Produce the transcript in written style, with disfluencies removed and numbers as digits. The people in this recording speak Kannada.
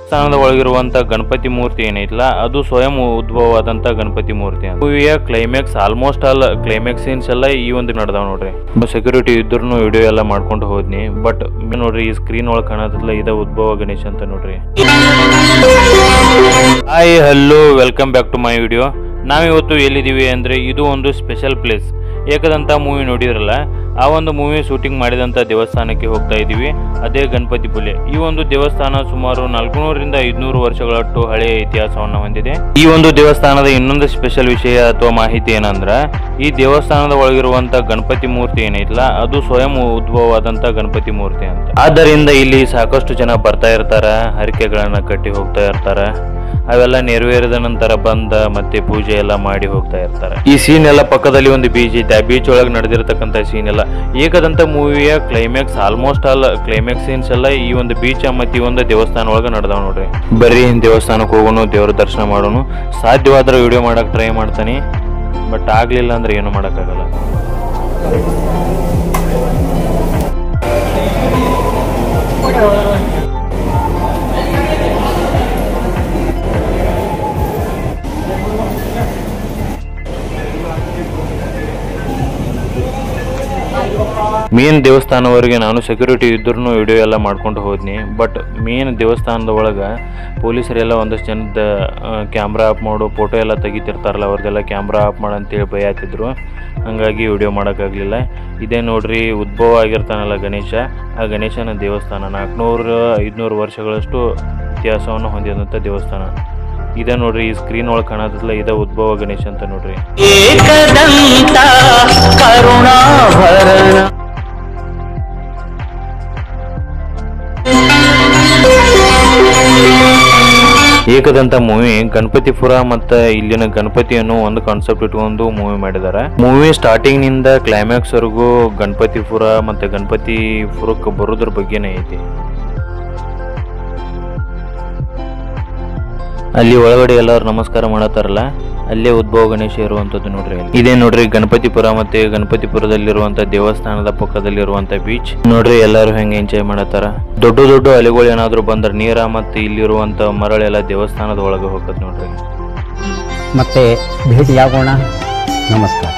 ಸ್ಥಾನದ ಒಳಗಿರುವಂತ ಗಣಪತಿ ಮೂರ್ತಿ ಏನೈತಲ್ಲ ಅದು ಸ್ವಯಂ ಉದ್ಭವವಾದಂತ ಗಣಪತಿ ಮೂರ್ತಿ ಅಂತ. ಮೂವಿಯ climax almost all climax scenes ಎಲ್ಲ ಈ ಒಂದು ನಡೆದಾವ ನೋಡ್ರಿ. ಸೆಕ್ಯೂರಿಟಿ ಇದ್ರೂ ವಿಡಿಯೋ ಎಲ್ಲ ಮಾಡ್ಕೊಂಡು ಹೋದ್ನಿ. ಬಟ್ ನೋಡ್ರಿ ಈ ಸ್ಕ್ರೀನ್ ಒಳಗೆ ಕಾಣತ್ತಲ್ಲ ಇದ ಉದ್ಭವ ಗಣೇಶ್ ಅಂತ ನೋಡ್ರಿ. Hi hello welcome back to my video. ನಾವಿವತ್ತು ಎಲ್ಲಿದ್ದೀವಿ ಅಂದರೆ ಇದು ಒಂದು ಸ್ಪೆಷಲ್ ಪ್ಲೇಸ್. ಏಕದಂತ ಮೂವಿ ನೋಡಿದ್ರಲ್ಲ, ಆ ಒಂದು ಮೂವಿ ಶೂಟಿಂಗ್ ಮಾಡಿದಂಥ ದೇವಸ್ಥಾನಕ್ಕೆ ಹೋಗ್ತಾ ಇದ್ದೀವಿ. ಅದೇ ಗಣಪತಿ ಪುಲೆ. ಈ ಒಂದು ದೇವಸ್ಥಾನ ಸುಮಾರು 400 ರಿಂದ 500 ವರ್ಷಗಳಷ್ಟು ಹಳೆಯ ಇತಿಹಾಸವನ್ನು ಹೊಂದಿದೆ. ಈ ಒಂದು ದೇವಸ್ಥಾನದ ಇನ್ನೊಂದು ಸ್ಪೆಷಲ್ ವಿಷಯ ಅಥವಾ ಮಾಹಿತಿ ಏನಂದ್ರೆ, ಈ ದೇವಸ್ಥಾನದ ಒಳಗಿರುವಂತ ಗಣಪತಿ ಮೂರ್ತಿ ಏನೈತಲ್ಲ ಅದು ಸ್ವಯಂ ಉದ್ಭವವಾದಂತ ಗಣಪತಿ ಮೂರ್ತಿ ಅಂತ. ಆದ್ದರಿಂದ ಇಲ್ಲಿ ಸಾಕಷ್ಟು ಜನ ಬರ್ತಾ ಇರ್ತಾರ, ಹರಕೆಗಳನ್ನ ಕಟ್ಟಿ ಹೋಗ್ತಾ ಇರ್ತಾರ. ಅವೆಲ್ಲ ನೆರವೇರಿದ ನಂತರ ಬಂದ ಮತ್ತೆ ಪೂಜೆ ಎಲ್ಲ ಮಾಡಿ ಹೋಗ್ತಾ ಇರ್ತಾರೆ. ಈ ಸೀನ್ ಎಲ್ಲ ಪಕ್ಕದಲ್ಲಿ ಒಂದು ಬೀಚ್ ಐತೆ. ಆ ಬೀಚ್ ಒಳಗೆ ನಡೆದಿರತಕ್ಕಂತ ಸೀನ್ ಎಲ್ಲ ಏಕದಂತ ಮೂವಿಯ climax almost all climax scenes ಎಲ್ಲ ಈ ಒಂದು ಬೀಚ್ ಮತ್ತೆ ಈ ಒಂದು ದೇವಸ್ಥಾನ ಒಳಗೆ ನಡೆದಾವ ನೋಡ್ರಿ. ಬರ್ರಿ ದೇವಸ್ಥಾನಕ್ಕೆ ಹೋಗೋಣ, ದೇವ್ರ ದರ್ಶನ ಮಾಡೋಣ. ಸಾಧ್ಯವಾದ್ರೆ ವಿಡಿಯೋ ಮಾಡಕ್ ಟ್ರೈ ಮಾಡ್ತಾನೆ, ಬಟ್ ಆಗ್ಲಿಲ್ಲ ಅಂದ್ರೆ ಏನು ಮಾಡಕ್ಕಾಗಲ್ಲ. ಮೇನ್ ದೇವಸ್ಥಾನವರೆಗೆ ನಾನು ಸೆಕ್ಯೂರಿಟಿ ಇದ್ರೂ ವಿಡಿಯೋ ಎಲ್ಲ ಮಾಡ್ಕೊಂಡು ಹೋದ್ನಿ. ಬಟ್ ಮೇನ್ ದೇವಸ್ಥಾನದ ಒಳಗೆ ಪೊಲೀಸರೆಲ್ಲ ಒಂದಷ್ಟು ಜನದ ಕ್ಯಾಮ್ರಾ ಆಫ್ ಮಾಡು, ಫೋಟೋ ಎಲ್ಲ ತೆಗಿತಿರ್ತಾರಲ್ಲ, ಅವ್ರದ್ದೆಲ್ಲ ಕ್ಯಾಮ್ರಾ ಆಫ್ ಮಾಡಂತೇಳಿ ಬೈಯಾತಿದ್ರು. ಹಾಗಾಗಿ ವಿಡಿಯೋ ಮಾಡೋಕ್ಕಾಗಲಿಲ್ಲ. ಇದೇ ನೋಡ್ರಿ ಉದ್ಭವ ಆಗಿರ್ತಾನಲ್ಲ ಗಣೇಶ, ಆ ಗಣೇಶನ ದೇವಸ್ಥಾನ 400-500 ವರ್ಷಗಳಷ್ಟು ಇತಿಹಾಸವನ್ನು ಹೊಂದಿದಂಥ ದೇವಸ್ಥಾನ. ಇದೇ ನೋಡ್ರಿ ಈ ಸ್ಕ್ರೀನ್ ಒಳಗೆ ಕಾಣತ್ತಲ್ಲ ಇದ ಉದ್ಭವ ಗಣೇಶ ಅಂತ ನೋಡ್ರಿ. ಏಕದಂತ ಮೂವಿ ಗಣಪತಿಪುರ ಮತ್ತೆ ಇಲ್ಲಿನ ಗಣಪತಿ ಅನ್ನೋ ಒಂದು ಕಾನ್ಸೆಪ್ಟ್ ಇಟ್ಕೊಂಡು ಮೂವಿ ಮಾಡಿದ್ದಾರೆ. ಮೂವಿ ಸ್ಟಾರ್ಟಿಂಗ್ ನಿಂದ ಕ್ಲೈಮ್ಯಾಕ್ಸ್ ವರೆಗೂ ಗಣಪತಿಪುರ ಮತ್ತೆ ಗಣಪತಿಪುರಕ್ಕೆ ಬರೋದ್ರ ಬಗ್ಗೆನೇ ಐತಿ. ಅಲ್ಲಿ ಒಳಗಡೆ ಎಲ್ಲರೂ ನಮಸ್ಕಾರ ಮಾಡತ್ತಾರಲ್ಲ, ಅಲ್ಲೇ ಉದ್ಭವ ಗಣೇಶ ಇರುವಂತದ್ದು ನೋಡ್ರಿ. ಇದೇ ನೋಡ್ರಿ ಗಣಪತಿಪುರ ಮತ್ತೆ ಗಣಪತಿಪುರದಲ್ಲಿರುವಂತ ದೇವಸ್ಥಾನದ ಪಕ್ಕದಲ್ಲಿರುವಂತ ಬೀಚ್ ನೋಡ್ರಿ. ಎಲ್ಲರೂ ಹೆಂಗೆ ಎಂಜಾಯ್ ಮಾಡತ್ತಾರ. ದೊಡ್ಡ ದೊಡ್ಡ ಅಲೆಗಳು ಏನಾದ್ರು ಬಂದ್ರೆ ನೀರ ಮತ್ತೆ ಇಲ್ಲಿರುವಂತ ಮರಳೆಲ್ಲ ದೇವಸ್ಥಾನದ ಒಳಗೆ ಹೋಗತ್ ನೋಡ್ರಿ. ಮತ್ತೆ ಭೇಟಿಯಾಗೋಣ. ನಮಸ್ಕಾರ.